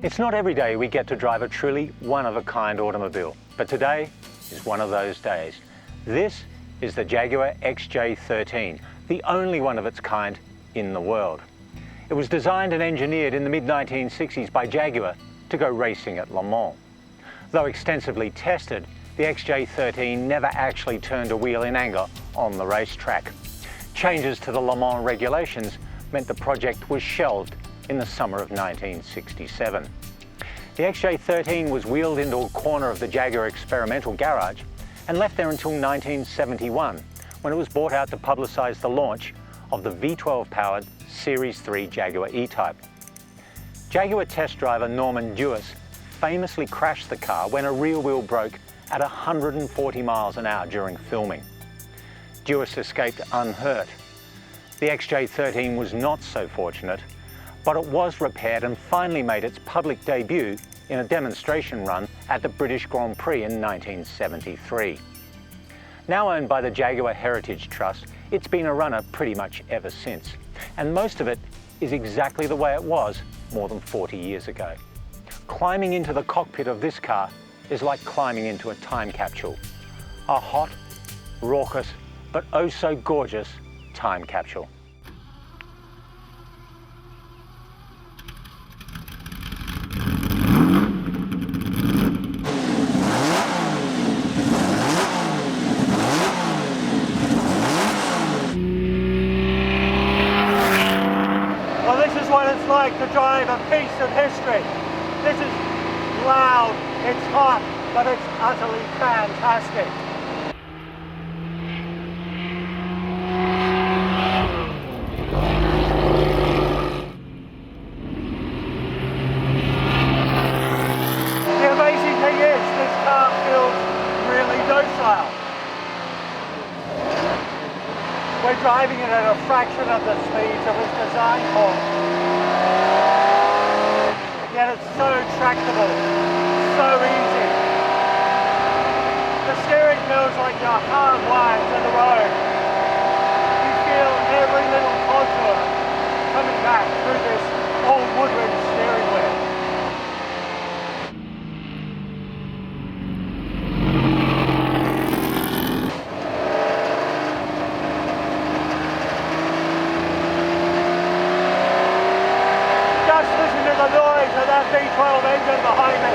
It's not every day we get to drive a truly one-of-a-kind automobile, but today is one of those days. This is the Jaguar XJ13, the only one of its kind in the world. It was designed and engineered in the mid-1960s by Jaguar to go racing at Le Mans. Though extensively tested, the XJ13 never actually turned a wheel in anger on the racetrack. Changes to the Le Mans regulations meant the project was shelved in the summer of 1967. The XJ13 was wheeled into a corner of the Jaguar experimental garage and left there until 1971, when it was brought out to publicise the launch of the V12-powered Series 3 Jaguar E-Type. Jaguar test driver Norman Dewis famously crashed the car when a rear wheel broke at 140 miles an hour during filming. Dewis escaped unhurt. The XJ13 was not so fortunate, but it was repaired and finally made its public debut in a demonstration run at the British Grand Prix in 1973. Now owned by the Jaguar Heritage Trust, it's been a runner pretty much ever since, and most of it is exactly the way it was more than 40 years ago. Climbing into the cockpit of this car is like climbing into a time capsule. A hot, raucous, but oh so gorgeous time capsule. Well, this is what it's like to drive a piece of history. This is loud, it's hot, but it's utterly fantastic. The amazing thing is, this car feels really docile. We're driving it at a fraction of the speeds it was designed for. Yet it's so tractable, so easy. The steering feels like you're hardwired to the road. You feel every little contour coming back through this old woodwind steering wheel. The noise of that V12 engine behind me.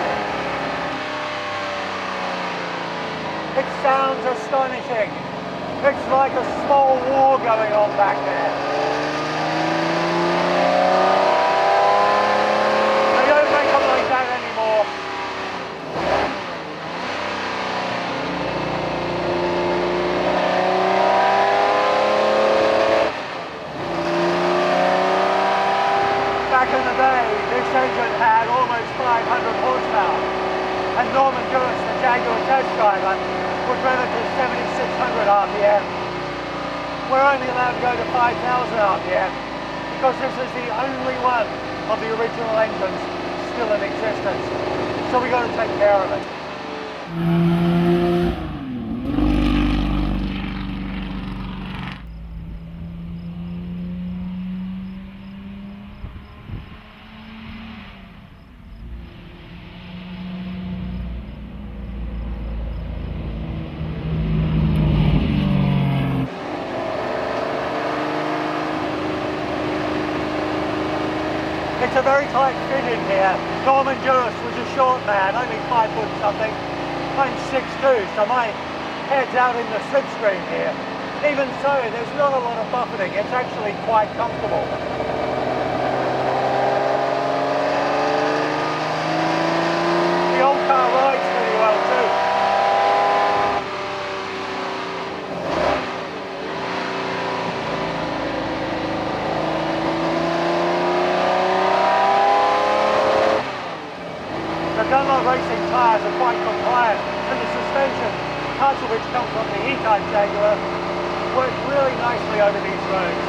It sounds astonishing. It's like a small war going on back there. They don't make them like that anymore. Back in the day, this engine had almost 500 horsepower, and Norman Dewis, the Jaguar test driver, would run it to 7,600 RPM. We're only allowed to go to 5,000 RPM because this is the only one of the original engines still in existence. So we've got to take care of it. It's a very tight fit in here. Norman Dewis was a short man, only 5 foot something. I'm 6'2", so my head's out in the slipstream here. Even so, there's not a lot of buffeting. It's actually quite comfortable. The old car rides pretty well too. The Dunlop racing tyres are quite compliant, and the suspension, parts of which come from the E-Type Jaguar, work really nicely over these roads.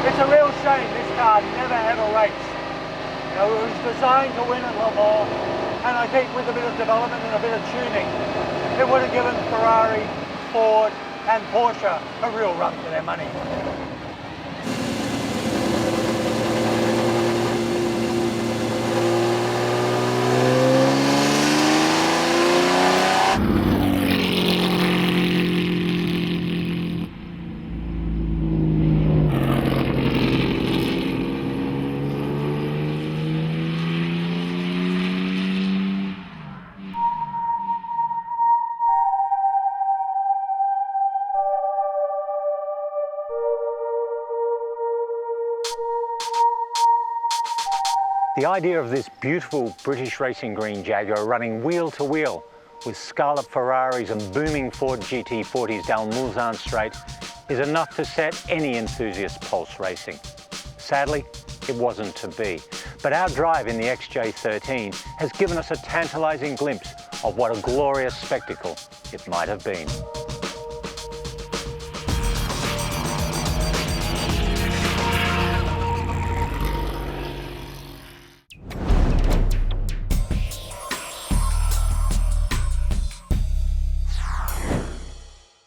It's a real shame this car never ever raced. You know, it was designed to win at Le Mans, and I think with a bit of development and a bit of tuning, it would have given Ferrari, Ford and Porsche a real run for their money. The idea of this beautiful British racing green Jaguar running wheel to wheel with scarlet Ferraris and booming Ford GT40s down Mulsanne Straight is enough to set any enthusiast pulse racing. Sadly, it wasn't to be, but our drive in the XJ13 has given us a tantalising glimpse of what a glorious spectacle it might have been.